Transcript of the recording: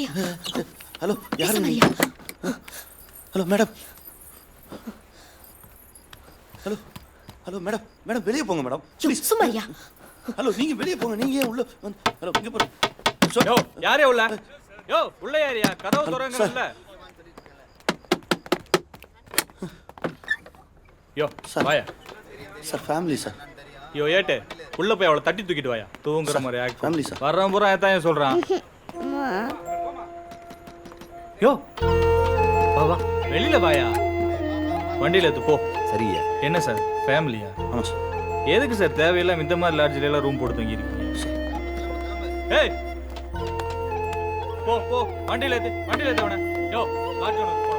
யாரையா? ஹலோ யாரு நீ? Hello madam. Hello hello madam. Madam வெளியே போங்க மேடம் ப்ளீஸ். சும்மாரியா? ஹலோ நீங்க வெளியே போங்க. நீங்க ஏன் உள்ள வந்து ஹலோ இங்க போங்க. யோ யாரே உள்ள? யோ உள்ள யாரியா? கதவு திறங்கல்ல. யோ வாயா. Sir family sir. யோ ஏட்டு உள்ள போய் அவளை தட்டி தூக்கிட்டு வாயா. தூங்குற மாதிரி ஆக்ட். Family sir. வர்றவன் பூரா ஏன் சொல்றான்? யோ வா வா வெளியில வாயா. வண்டியில எடுத்து போ. சரியா? என்ன சார் ஃபேமிலியா? ஆமாம் சார். எதுக்கு சார் தேவையில்லாம இந்த மாதிரி லாட்ஜில எல்லாம் ரூம் போட்டு தங்கியிருக்கீங்க? ஏய் போ போ வண்டியில ஏத்து அவனை. யோ லாட்ஜ் ஒன்று